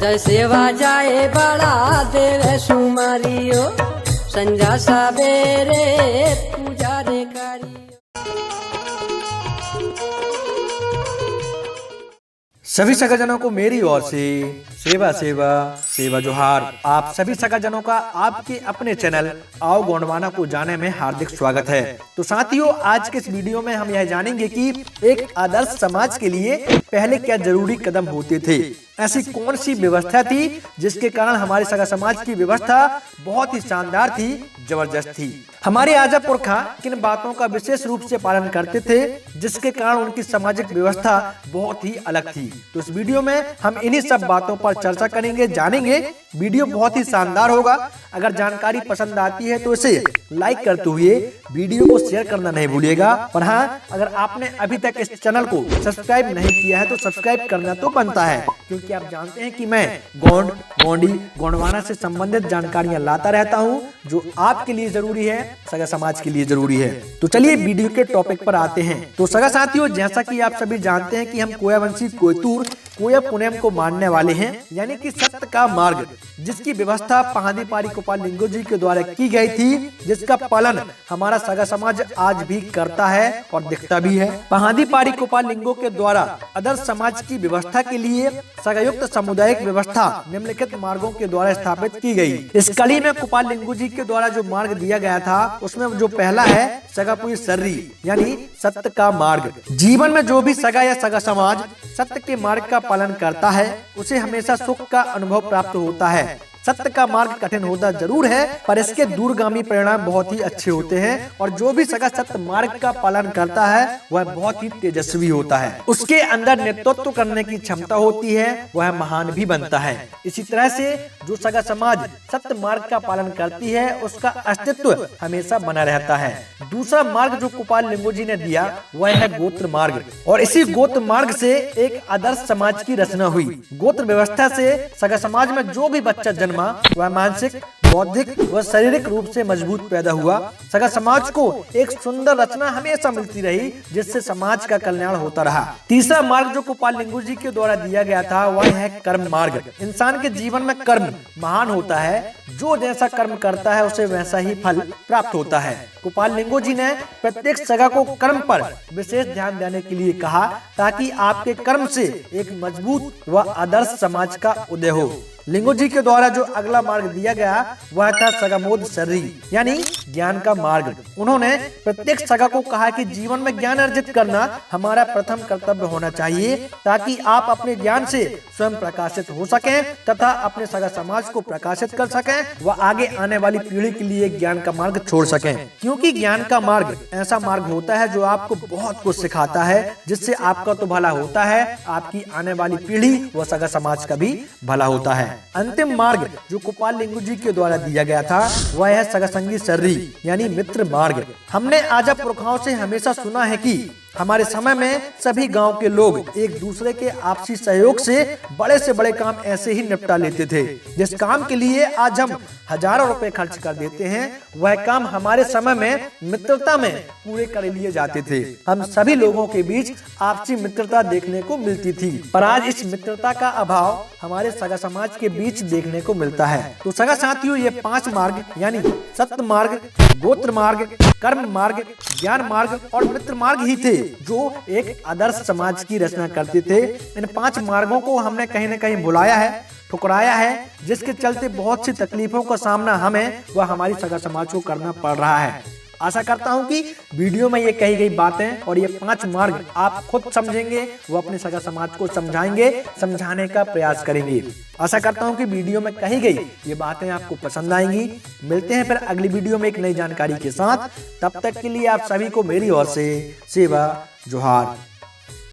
जय सेवा जाए बड़ा देवे सुमारियो, संजा सवेरे पूजा रे करियो। सभी सगाजनों को मेरी ओर से सेवा सेवा सेवा जोहार। आप सभी सगाजनों का आपके अपने चैनल आओ गोंडवाना को जाने में हार्दिक स्वागत है। तो साथियों, आज के इस वीडियो में हम यह जानेंगे कि एक आदर्श समाज के लिए पहले क्या जरूरी कदम होते थे। ऐसी कौन सी व्यवस्था थी जिसके कारण हमारे सगा समाज की व्यवस्था बहुत ही शानदार थी, जबरदस्त थी। हमारे आजा पुरखा किन बातों का विशेष रूप से पालन करते थे जिसके कारण उनकी सामाजिक व्यवस्था बहुत ही अलग थी। तो इस वीडियो में हम इन्हीं सब बातों पर चर्चा करेंगे, जानेंगे। वीडियो बहुत ही शानदार होगा। अगर जानकारी पसंद आती है तो इसे लाइक करते हुए वीडियो को शेयर करना नहीं भूलिएगा। और हाँ, अगर आपने अभी तक इस चैनल को सब्सक्राइब नहीं किया है तो सब्सक्राइब करना तो बनता है, क्योंकि आप जानते हैं कि मैं गोंड, गोंडी, गोंडवाना से संबंधित जानकारियां लाता रहता हूं जो आपके लिए जरूरी है, सगा समाज के लिए जरूरी है। तो चलिए वीडियो के टॉपिक पर आते हैं। तो सगा साथियों, जैसा कि आप सभी जानते हैं कि हम कोयावंशी कोयतूर कोया पुनेम को मानने वाले हैं, यानी कि सत्य का मार्ग, जिसकी व्यवस्था पहादीपारी गोपाल लिंगो जी के द्वारा की गई थी, जिसका पालन हमारा सगा समाज आज भी करता है और दिखता भी है। पहादीपारी गोपाल लिंगो के द्वारा आदर्श समाज की व्यवस्था के लिए सगायुक्त सामुदायिक व्यवस्था निम्नलिखित मार्गों के द्वारा स्थापित की गई। इस कड़ी में गोपाल लिंगो जी के द्वारा जो मार्ग दिया गया था उसमें जो पहला है सगापुरी सर्री, यानी सत्य का मार्ग। जीवन में जो भी सगा या सगा समाज सत्य के मार्ग का पालन करता है उसे हमेशा सुख का अनुभव प्राप्त होता है। सत्य का मार्ग कठिन होता जरूर है, पर इसके दूरगामी परिणाम बहुत ही अच्छे होते हैं। और जो भी सगा सत्य मार्ग का पालन करता है वह बहुत ही तेजस्वी होता है। उसके अंदर नेतृत्व करने की क्षमता होती है, वह महान भी बनता है। इसी तरह से जो सगा समाज सत्य मार्ग का पालन करती है उसका अस्तित्व हमेशा बना रहता है। दूसरा मार्ग जो गोपाल लिंगो जी ने दिया वह है गोत्र मार्ग, और इसी गोत्र मार्ग से एक आदर्श समाज की रचना हुई। गोत्र व्यवस्था से सगा समाज में जो भी बच्चा जन्मा वह मानसिक, बौद्धिक व शारीरिक रूप से मजबूत पैदा हुआ। सगा समाज को एक सुंदर रचना हमेशा मिलती रही, जिससे समाज का कल्याण होता रहा। तीसरा मार्ग जो गोपाल लिंगो जी के द्वारा दिया गया था वह है कर्म मार्ग। इंसान के जीवन में कर्म महान होता है, जो जैसा कर्म करता है उसे वैसा ही फल प्राप्त होता है। गोपाल लिंगो जी ने प्रत्येक सगा को कर्म पर विशेष ध्यान देने के लिए कहा, ताकि आपके कर्म से एक मजबूत व आदर्श समाज का उदय हो। लिंगो जी के द्वारा जो अगला मार्ग दिया गया वह था सगामोद सर्री, यानी ज्ञान का मार्ग। उन्होंने प्रत्येक सगा को कहा कि जीवन में ज्ञान अर्जित करना हमारा प्रथम कर्तव्य होना चाहिए, ताकि आप अपने ज्ञान से स्वयं प्रकाशित हो सकें तथा अपने सगा समाज को प्रकाशित कर सकें व आगे आने वाली पीढ़ी के लिए ज्ञान का मार्ग छोड़ सकें। क्योंकि ज्ञान का मार्ग ऐसा मार्ग होता है जो आपको बहुत कुछ सिखाता है, जिससे आपका तो भला होता है, आपकी आने वाली पीढ़ी व सगा समाज का भी भला होता है। अंतिम मार्ग जो गोपाल लिंगो जी के द्वारा दिया गया था वह है सगासंगी सर्री, यानी मित्र मार्ग। हमने आजा पुरखाओं से हमेशा सुना है कि हमारे समय में सभी गांव के लोग एक दूसरे के आपसी सहयोग से बड़े काम ऐसे ही निपटा लेते थे। जिस काम के लिए आज हम हजारों रुपए खर्च कर देते हैं वह काम हमारे समय में मित्रता में पूरे कर लिए जाते थे। हम सभी लोगों के बीच आपसी मित्रता देखने को मिलती थी, पर आज इस मित्रता का अभाव हमारे सगा समाज के बीच देखने को मिलता है। तो सगा साथियों, ये 5 मार्ग यानी सत्य मार्ग, गोत्र मार्ग, कर्म मार्ग, ज्ञान मार्ग और मित्र मार्ग ही थे जो एक आदर्श समाज की रचना करते थे। इन 5 मार्गों को हमने कहीं न कहीं भुलाया है, ठुकराया है, जिसके चलते बहुत सी तकलीफों का सामना हमें व हमारी सगा समाज को करना पड़ रहा है। आशा करता हूं कि वीडियो में ये कही गई बातें और ये 5 मार्ग आप खुद समझेंगे, वो अपने सगा समाज को समझाएंगे, समझाने का प्रयास करेंगे। आशा करता हूं कि वीडियो में कही गई ये बातें आपको पसंद आएंगी। मिलते हैं फिर अगली वीडियो में एक नई जानकारी के साथ। तब तक के लिए आप सभी को मेरी ओर से सेवा जोहार।